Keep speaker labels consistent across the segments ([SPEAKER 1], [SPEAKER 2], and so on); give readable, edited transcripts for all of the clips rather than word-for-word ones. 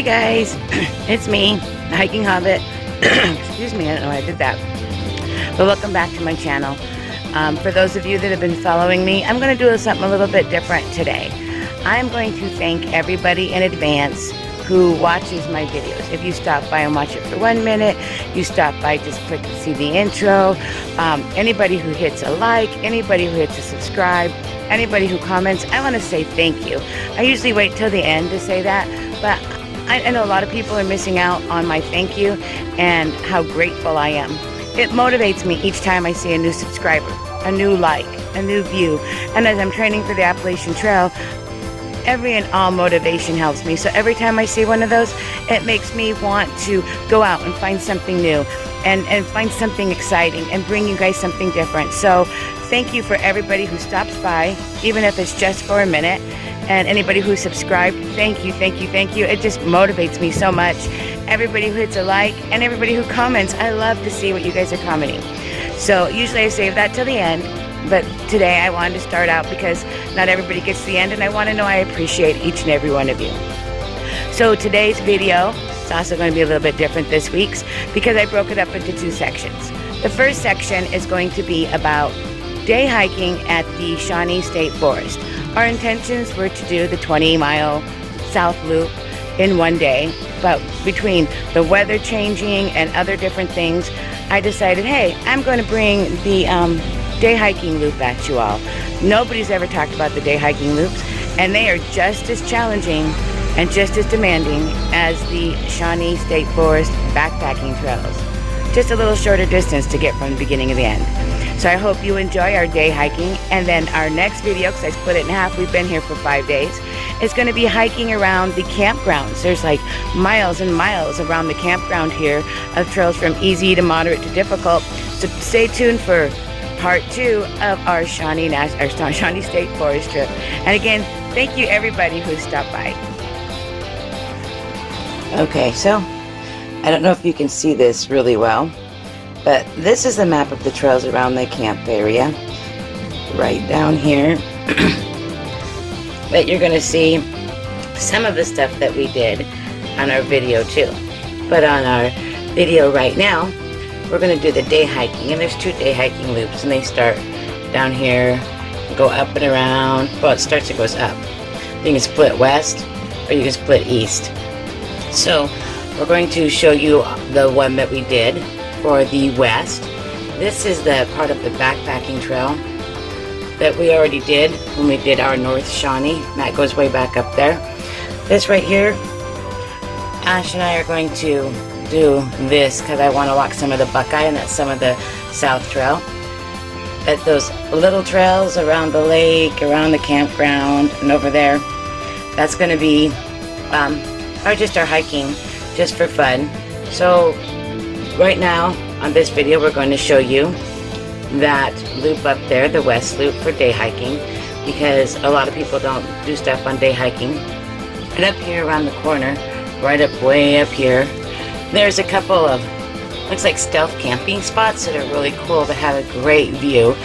[SPEAKER 1] Hi guys, it's me, the Hiking Hobbit. Excuse me, I don't know why I did that. But welcome back to my channel. For those of you that have been following me, I'm going to do something a little bit different today. I'm going to thank everybody in advance who watches my videos. If you stop by and watch it for 1 minute, you stop by, just click to see the intro. Anybody who hits a like, anybody who hits a subscribe, anybody who comments, I want to say thank you. I usually wait till the end to say that, but I know a lot of people are missing out on my thank you and how grateful I am. It motivates me each time I see a new subscriber, a new like, a new view. And as I'm training for the Appalachian Trail, every and all motivation helps me. So every time I see one of those, it makes me want to go out and find something new and find something exciting and bring you guys something different. So thank you for everybody who stops by, even if it's just for a minute. And anybody who subscribed, thank you, thank you, thank you. It just motivates me so much. Everybody who hits a like and everybody who comments, I love to see what you guys are commenting. So usually I save that till the end, but today I wanted to start out because not everybody gets to the end, and I want to know I appreciate each and every one of you. So today's video is also going to be a little bit different this week's because I broke it up into two sections. The first section is going to be about day hiking at the Shawnee State Forest. Our intentions were to do the 20-mile South Loop in one day, but between the weather changing and other different things, I decided, hey, I'm going to bring the day hiking loop at you all. Nobody's ever talked about the day hiking loops, and they are just as challenging and just as demanding as the Shawnee State Forest backpacking trails. Just a little shorter distance to get from the beginning to the end. So I hope you enjoy our day hiking, and then our next video, because I split it in half, we've been here for 5 days, is going to be hiking around the campgrounds. There's like miles and miles around the campground here of trails from easy to moderate to difficult. So stay tuned for part 2 of our Shawnee State Forest trip. And again, thank you everybody who stopped by. Okay, so I don't know if you can see this really well, but this is the map of the trails around the camp area, right down here. But you're going to see some of the stuff that we did on our video too. But on our video right now, we're going to do the day hiking, and there's 2 day hiking loops, and they start down here, go up and around. Well, it starts, it goes up. You can split west, or you can split east. So we're going to show you the one that we did for the west. This is the part of the backpacking trail that we already did when we did our North Shawnee. That goes way back up there. This right here, Ash and I are going to do this because I want to walk some of the Buckeye, and that's some of the South Trail. At those little trails around the lake, around the campground, and over there, that's going to be just our hiking, just for fun. So right now on this video, we're going to show you that loop up there, the west loop, for day hiking, because a lot of people don't do stuff on day hiking. And up here around the corner, right up way up here, there's a couple of, looks like stealth camping spots that are really cool, that have a great view.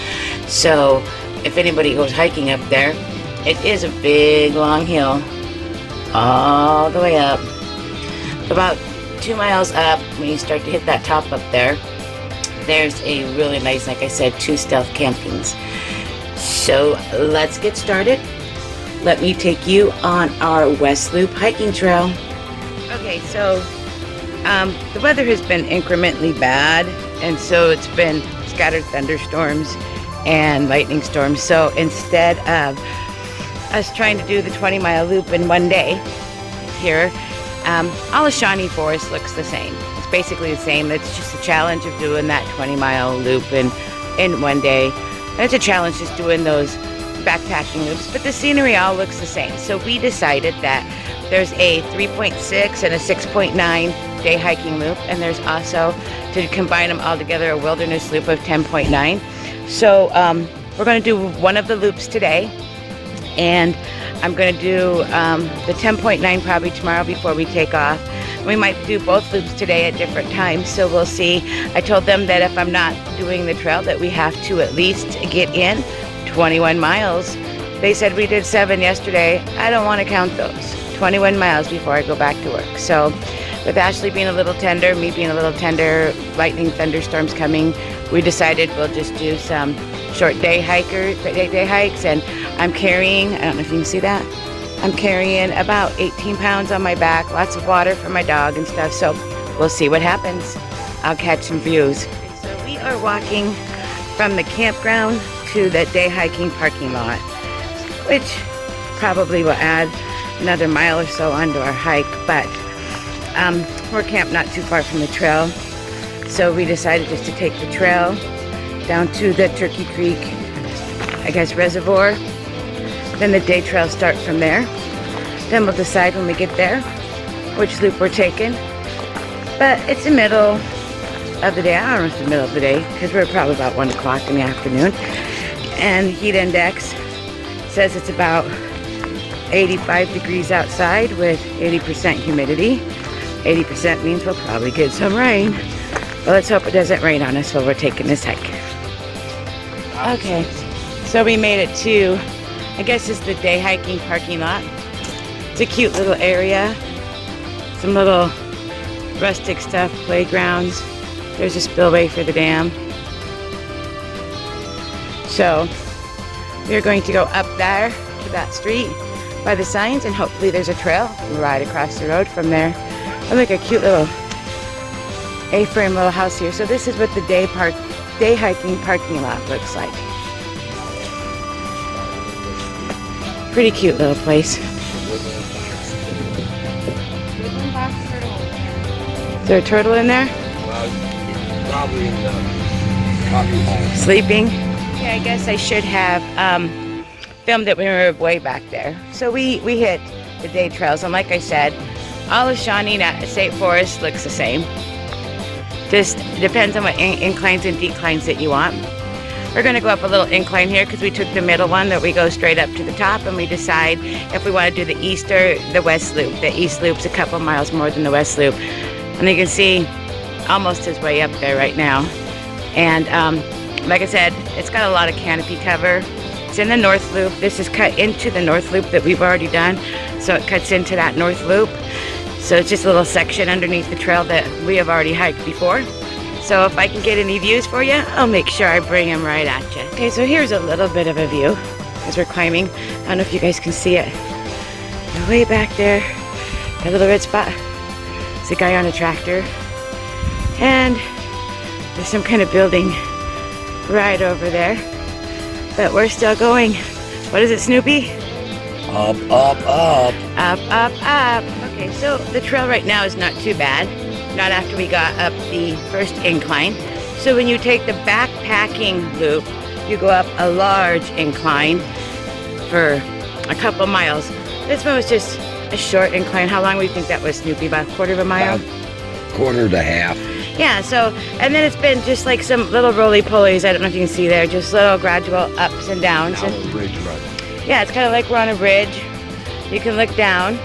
[SPEAKER 1] So if anybody goes hiking up there, it is a big long hill all the way up. About 2 miles up, when you start to hit that top up there, there's a really nice, like I said, 2 stealth campings. So let's get started. Let me take you on our West Loop hiking trail. Okay, so the weather has been incrementally bad, and so it's been scattered thunderstorms and lightning storms. So instead of us trying to do the 20-mile loop in one day here, all of Shawnee Forest looks the same. It's basically the same. It's just a challenge of doing that 20-mile loop in one day. And it's a challenge just doing those backpacking loops, but the scenery all looks the same. So we decided that there's a 3.6 and a 6.9 day hiking loop, and there's also, to combine them all together, a wilderness loop of 10.9. So we're going to do one of the loops today, and I'm going to do the 10.9 probably tomorrow before we take off. We might do both loops today at different times, so we'll see. I told them that if I'm not doing the trail, that we have to at least get in 21 miles. They said we did 7 yesterday. I don't want to count those. 21 miles before I go back to work. So with Ashley being a little tender, me being a little tender, lightning thunderstorms coming, we decided we'll just do some short day hikes. And I'm carrying, I don't know if you can see that, I'm carrying about 18 pounds on my back, lots of water for my dog and stuff. So we'll see what happens. I'll catch some views. So we are walking from the campground to the day hiking parking lot, which probably will add another mile or so onto our hike, but we're camped not too far from the trail, so we decided just to take the trail down to the Turkey Creek, I guess, reservoir. Then the day trail start from there. Then we'll decide when we get there which loop we're taking. But it's the middle of the day. I don't know if it's the middle of the day, because we're probably about 1 o'clock in the afternoon. And heat index says it's about 85 degrees outside with 80% humidity. 80% means we'll probably get some rain. Well, let's hope it doesn't rain on us while we're taking this hike. Okay, so we made it to, I guess it's the day hiking parking lot. It's a cute little area. Some little rustic stuff, playgrounds. There's a spillway for the dam. So we're going to go up there to that street by the signs, and hopefully there's a trail right across the road from there. And like a cute little A-frame little house here. So this is what the day hiking parking lot looks like. Pretty cute little place. Is there a turtle in there?
[SPEAKER 2] Probably in the coffee home.
[SPEAKER 1] Sleeping? Yeah, I guess I should have filmed it when we were way back there. So we hit the day trails, and like I said, all of Shawnee State Forest looks the same. Just depends on what inclines and declines that you want. We're going to go up a little incline here because we took the middle one that we go straight up to the top, and we decide if we want to do the east or the west loop. The east loop's a couple miles more than the west loop. And you can see almost his way up there right now. And like I said, it's got a lot of canopy cover. It's in the north loop. This is cut into the north loop that we've already done. So it cuts into that north loop. So it's just a little section underneath the trail that we have already hiked before. So if I can get any views for you, I'll make sure I bring them right at you. Okay, so here's a little bit of a view as we're climbing. I don't know if you guys can see it. We're way back there, that little red spot. It's a guy on a tractor. And there's some kind of building right over there. But we're still going. What is it, Snoopy?
[SPEAKER 2] Up, up, up.
[SPEAKER 1] Up, up, up. Okay, so the trail right now is not too bad. Not after we got up the first incline. So when you take the backpacking loop, you go up a large incline for a couple miles. This one was just a short incline. How long do you think that was, Snoopy? About a quarter of a mile?
[SPEAKER 2] About quarter to half.
[SPEAKER 1] Yeah, so, and then it's been just like some little roly-polies. I don't know if you can see there. Just little gradual ups and downs.
[SPEAKER 2] Now a bridge run.
[SPEAKER 1] Yeah, it's kind of like we're on a bridge. You can look down.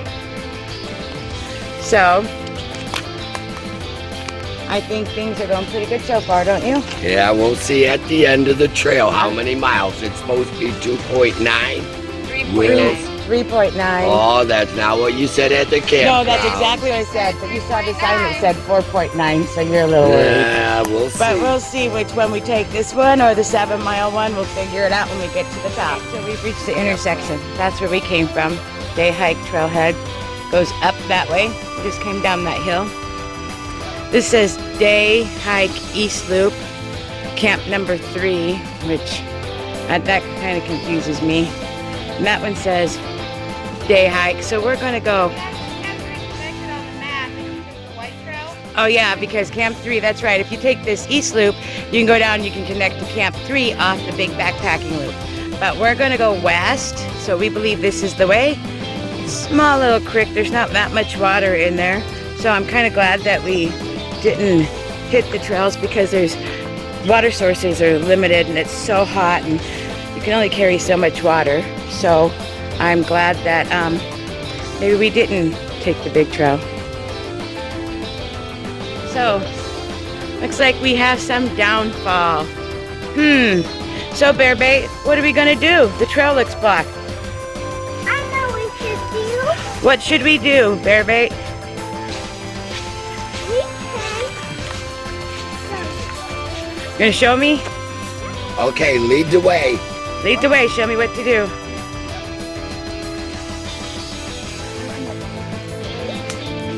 [SPEAKER 1] So, I think things are going pretty good so far, don't you?
[SPEAKER 2] Yeah, we'll see at the end of the trail how many miles. It's supposed to be 2.9.
[SPEAKER 1] 3.9.
[SPEAKER 2] Oh, that's not what you said at the campground.
[SPEAKER 1] No, that's exactly what I said. But you saw the sign that said 4.9, so you're a little worried.
[SPEAKER 2] Yeah, we'll see.
[SPEAKER 1] But we'll see which one we take, this one or the 7-mile one. We'll figure it out when we get to the top. So we've reached the intersection. That's where we came from. Day hike trailhead goes up that way. We just came down that hill. This says day hike east loop, camp number 3, which that kind of confuses me. And that one says day hike. So we're going to go. Oh yeah, because Camp 3, that's right. If you take this east loop, you can go down, you can connect to Camp 3 off the big backpacking loop. But we're going to go west, so we believe this is the way. Small little creek, there's not that much water in there. So I'm kind of glad that we didn't hit the trails because there's water sources are limited and it's so hot and you can only carry so much water. So I'm glad that maybe we didn't take the big trail. So, looks like we have some downfall. So Bear Bait, what are we gonna do? The trail looks blocked.
[SPEAKER 3] I know what we should do.
[SPEAKER 1] What should we do, Bearbait? Gonna show me?
[SPEAKER 2] Okay, lead the way.
[SPEAKER 1] Lead the way, show me what to do.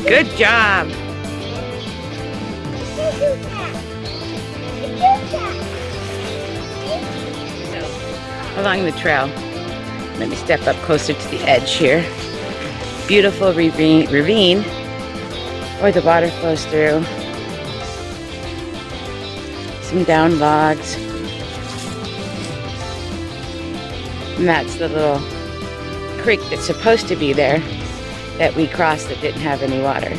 [SPEAKER 1] Good job. Along the trail. Let me step up closer to the edge here. Beautiful ravine where the water flows through. Some down logs. And that's the little creek that's supposed to be there that we crossed that didn't have any water.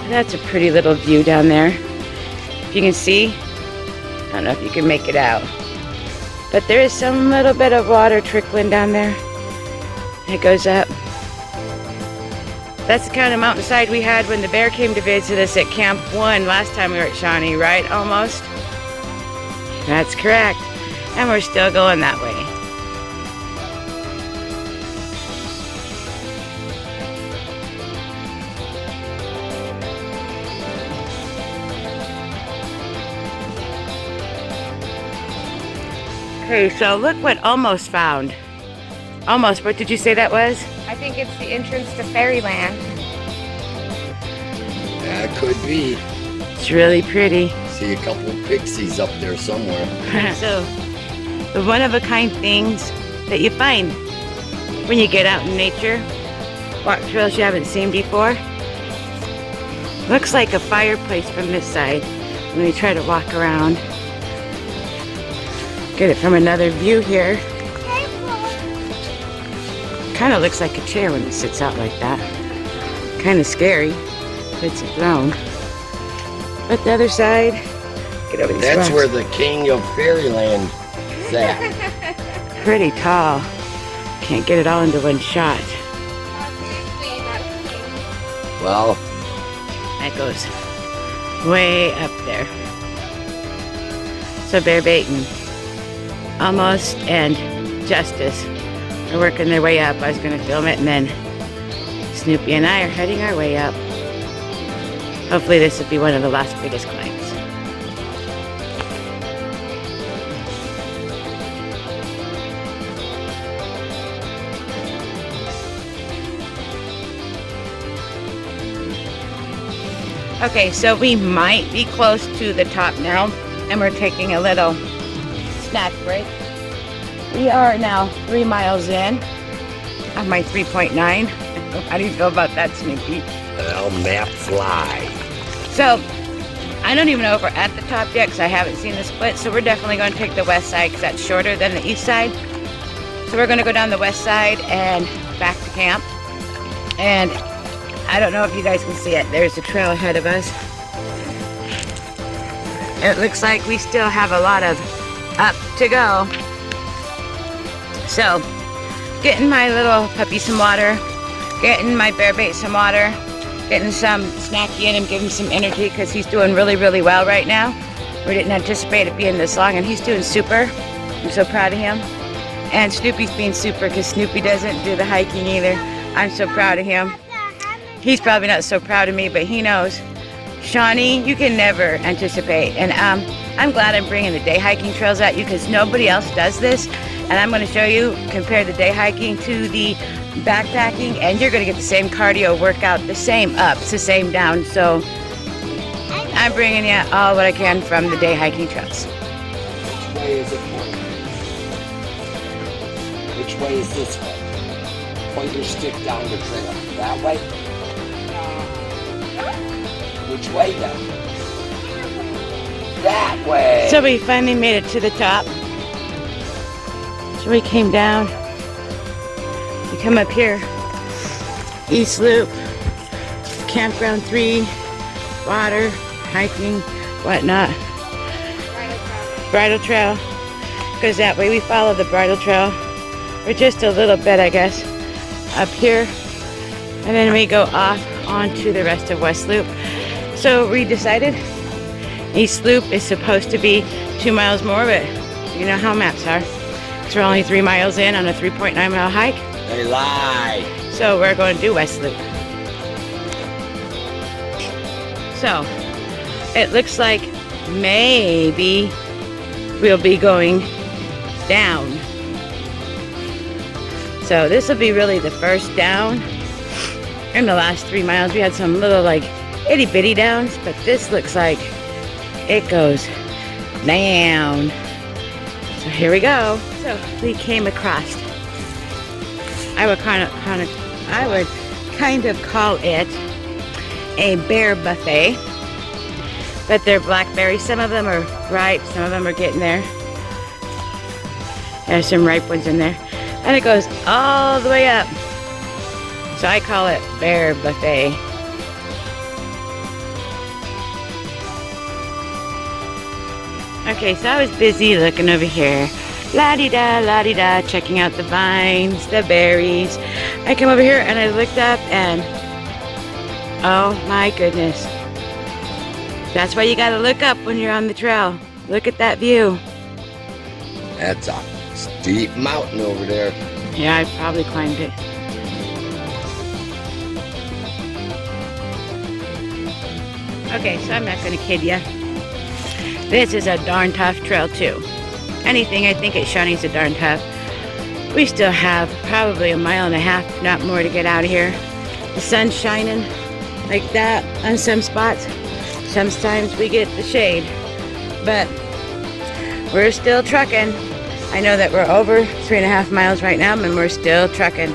[SPEAKER 1] That's a pretty little view down there. If you can see, I don't know if you can make it out, but there is some little bit of water trickling down there. It goes up. That's the kind of mountainside we had when the bear came to visit us at Camp 1 last time we were at Shawnee, right? Almost? That's correct. And we're still going that way. Okay, so look what Almost found. Almost, what did you say that was?
[SPEAKER 3] I think it's the entrance to Fairyland.
[SPEAKER 2] That could be.
[SPEAKER 1] It's really pretty.
[SPEAKER 2] See a couple of pixies up there somewhere.
[SPEAKER 1] So, the one-of-a-kind things that you find when you get out in nature, walk trails you haven't seen before. Looks like a fireplace from this side when we try to walk around. Get it from another view here. Kind of looks like a chair when it sits out like that. Kind of scary if it's a throne. But the other side, get over these
[SPEAKER 2] That's
[SPEAKER 1] rocks.
[SPEAKER 2] where the king of Fairyland is at.
[SPEAKER 1] Pretty tall. Can't get it all into one shot.
[SPEAKER 2] Well,
[SPEAKER 1] That goes way up there. So Bearbait and Almost and Justice are working their way up. I was going to film it, and then Snoopy and I are heading our way up. Hopefully this will be one of the last biggest climbs. Okay, so we might be close to the top now, and we're taking a little snack break. We are now 3 miles in on my 3.9. How do you feel about that, Snoopy?
[SPEAKER 2] well, map fly.
[SPEAKER 1] So, I don't even know if we're at the top yet because I haven't seen the split, so we're definitely going to take the west side because that's shorter than the east side. So we're going to go down the west side and back to camp. And I don't know if you guys can see it. There's a trail ahead of us. It looks like we still have a lot of up to go. So, getting my little puppy some water, getting my Bearbait some water, getting some snacky in him, give him some energy because he's doing really, really well right now. We didn't anticipate it being this long, and he's doing super. I'm so proud of him. And Snoopy's being super because Snoopy doesn't do the hiking either. I'm so proud of him. He's probably not so proud of me, but he knows. Shawnee, you can never anticipate. And I'm glad I'm bringing the day hiking trails at you because nobody else does this. And I'm going to show you, compare the day hiking to the backpacking, and you're going to get the same cardio workout, the same ups, the same downs. So I'm bringing you all what I can from the day hiking trails.
[SPEAKER 2] Which way is it pointing? Which way is this way? Point your stick down the trail. That way? Which way then? That way!
[SPEAKER 1] So we finally made it to the top. So we came down. We come up here. East Loop, Campground 3, water, hiking, whatnot. Bridle trail. Goes that way. We follow the bridle trail for just a little bit, I guess, up here. And then we go off onto the rest of West Loop. So we decided East Loop is supposed to be 2 miles more, but you know how maps are. So we're only 3 miles in on a 3.9-mile hike.
[SPEAKER 2] They lie.
[SPEAKER 1] So we're going to do West Loop. So it looks like maybe we'll be going down. So this will be really the first down. In the last 3 miles we had some little like itty bitty downs, but this looks like it goes down. So here we go. So we came across, I would kind of call it a bear buffet, but they're blackberries. Some of them are ripe, some of them are getting there. There's some ripe ones in there, and it goes all the way up. So I call it bear buffet. Okay, so I was busy looking over here. La-di-da, checking out the vines, the berries. I come over here and I looked up and, oh my goodness. That's why you gotta look up when you're on the trail. Look at that view.
[SPEAKER 2] That's a steep mountain over there.
[SPEAKER 1] Yeah, I probably climbed it. Okay, so I'm not gonna kid ya. This is a darn tough trail too. Anything I think at Shawnee's a darn tough. We still have probably 1.5 miles, not more, to get out of here. The sun's shining like that on some spots. Sometimes we get the shade, but we're still trucking. I know that we're over 3.5 miles right now, and we're still trucking.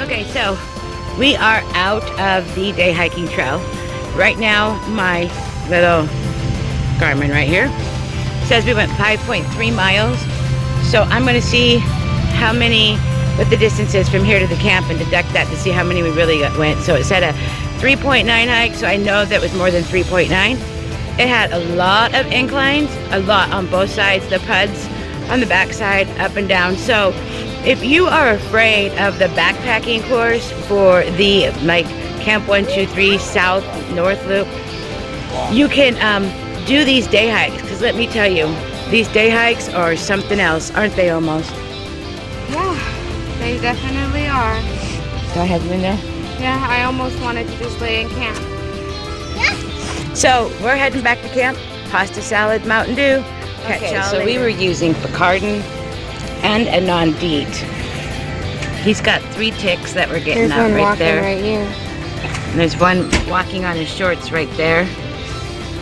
[SPEAKER 1] Okay, so we are out of the day hiking trail. Right now, my little Garmin right here says we went 5.3 miles. So I'm going to see how many, what the distance is from here to the camp, and deduct that to see how many we really went. So it said a 3.9 hike, so I know that was more than 3.9. It had a lot of inclines, a lot on both sides, the puds on the backside, up and down. So if you are afraid of the backpacking course for the like Camp 123 South North Loop, you can do these day hikes, because let me tell you, these day hikes are something else, aren't they almost?
[SPEAKER 3] Yeah, they definitely are.
[SPEAKER 1] Go ahead, Linda.
[SPEAKER 3] Yeah, I almost wanted to just lay in camp.
[SPEAKER 1] So we're heading back to camp. Pasta salad, Mountain Dew. Okay, so we were using Picardin and a non-DEET. He's got 3 ticks that we're getting out right there.
[SPEAKER 3] Right here.
[SPEAKER 1] And there's one walking on his shorts right there.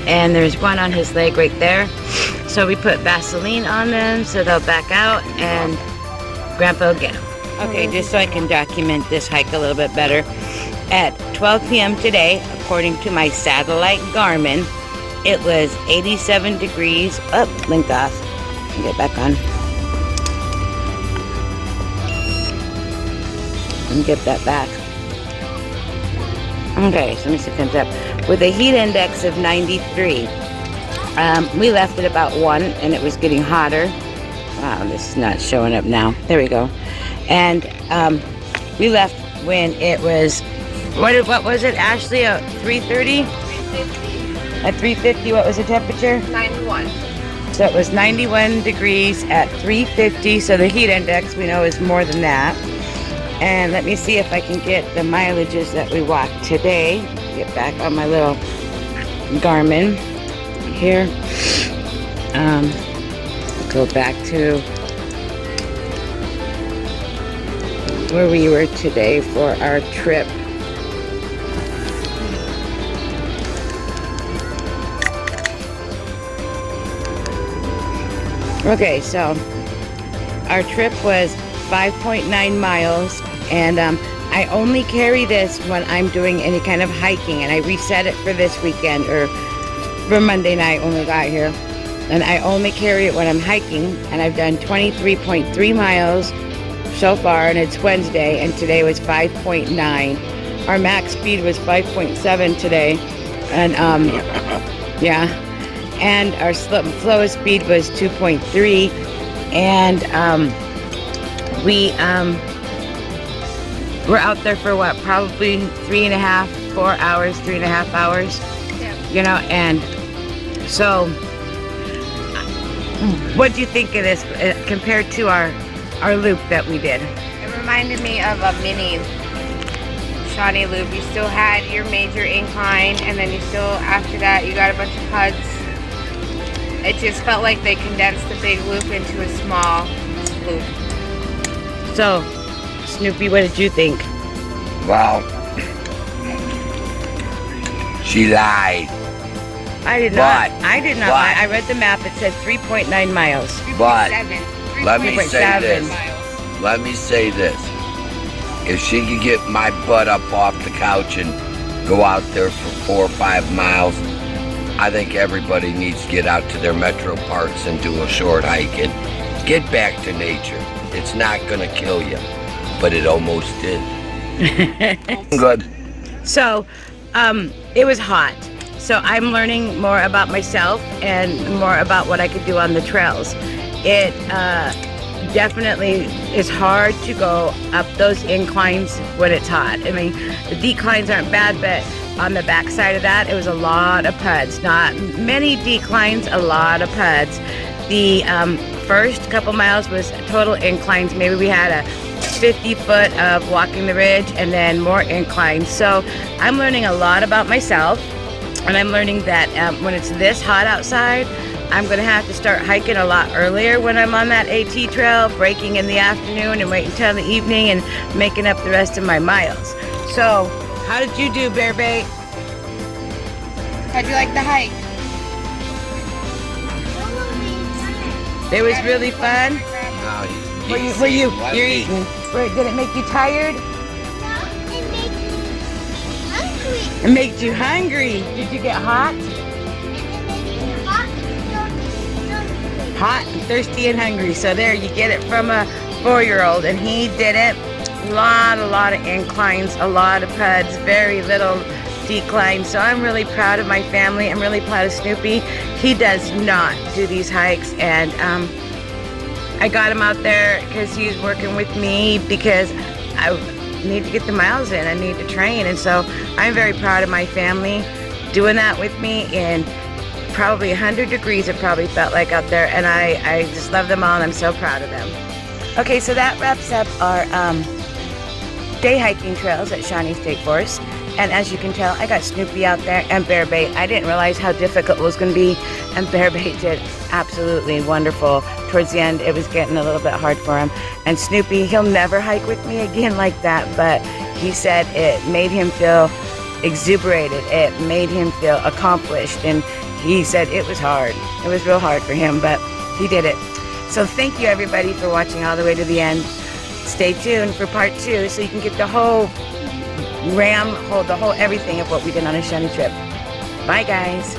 [SPEAKER 1] And there's one on his leg right there. So we put Vaseline on them so they'll back out, and Grandpa will get them. Okay, just so I can document this hike a little bit better. At 12 p.m. today, according to my satellite Garmin, it was 87 degrees. Oh, link off. Get back on. And get that back. Okay, so let me see if it comes up. With a heat index of 93. We left at about 1 and it was getting hotter. Wow, this is not showing up now. There we go. And we left when it was, what was it, Ashley? 3:30?
[SPEAKER 3] 350.
[SPEAKER 1] At 3:50, what was the temperature?
[SPEAKER 3] 91.
[SPEAKER 1] So it was 91 degrees at 3:50. So the heat index, we know, is more than that. And let me see if I can get the mileages that we walked today. Get back on my little Garmin here. Go back to where we were today for our trip. Okay, so our trip was 5.9 miles, and I only carry this when I'm doing any kind of hiking, and I reset it for this weekend, or for Monday night when we got here, and I only carry it when I'm hiking, and I've done 23.3 miles so far, and it's Wednesday, and today was 5.9. Our max speed was 5.7 today, and yeah, and our slowest speed was 2.3, and we're out there for what, probably 3.5 hours. you know. And so, what do you think of this compared to our loop that we did?
[SPEAKER 3] It reminded me of a mini Shawnee loop. You still had your major incline, and then you still, after that, you got a bunch of PUDs. It just felt like they condensed the big loop into a small loop.
[SPEAKER 1] So, Snoopy, what did you think?
[SPEAKER 2] Well, she lied.
[SPEAKER 1] I did not. I did not lie. I read the map. It said 3.9 miles.
[SPEAKER 2] But
[SPEAKER 3] 3.7.
[SPEAKER 2] let me say
[SPEAKER 1] 3.7
[SPEAKER 2] this.
[SPEAKER 3] miles.
[SPEAKER 2] Let me say this. If she could get my butt up off the couch and go out there for 4 or 5 miles, I think everybody needs to get out to their metro parks and do a short hike and get back to nature. It's not gonna kill you, but it almost did. Good.
[SPEAKER 1] So, it was hot. So I'm learning more about myself and more about what I could do on the trails. It definitely is hard to go up those inclines when it's hot. I mean, the declines aren't bad, but on the back side of that, it was a lot of PUDs. Not many declines, a lot of PUDs. The first couple miles was total inclines. Maybe we had a 50 foot of walking the ridge and then more inclines. So I'm learning a lot about myself, and I'm learning that when it's this hot outside, I'm gonna have to start hiking a lot earlier when I'm on that AT trail, breaking in the afternoon and waiting until the evening and making up the rest of my miles. So, how did you do, Bear Bait?
[SPEAKER 3] How'd you like the hike?
[SPEAKER 1] It was really fun.
[SPEAKER 2] Now
[SPEAKER 1] You're eating. Right, did it make you tired? It made you hungry. Did you get hot? Hot and thirsty and hungry. So there, you get it from a 4-year-old, and he did it. A lot of inclines, a lot of PUDs, very little declines. So I'm really proud of my family. I'm really proud of Snoopy. He does not do these hikes, and I got him out there because he's working with me because I need to get the miles in. I need to train, and so I'm very proud of my family doing that with me in probably 100 degrees. It probably felt like out there, and I just love them all, and I'm so proud of them. Okay, so that wraps up our day hiking trails at Shawnee State Forest. And as you can tell, I got Snoopy out there and Bear Bait. I didn't realize how difficult it was going to be, and Bear Bait did absolutely wonderful. Towards the end, it was getting a little bit hard for him. And Snoopy, he'll never hike with me again like that, but he said it made him feel exuberated. It made him feel accomplished, and he said it was hard. It was real hard for him, but he did it. So thank you, everybody, for watching all the way to the end. Stay tuned for part 2 so you can get the whole the whole everything of what we did on a Shawnee trip. Bye, guys.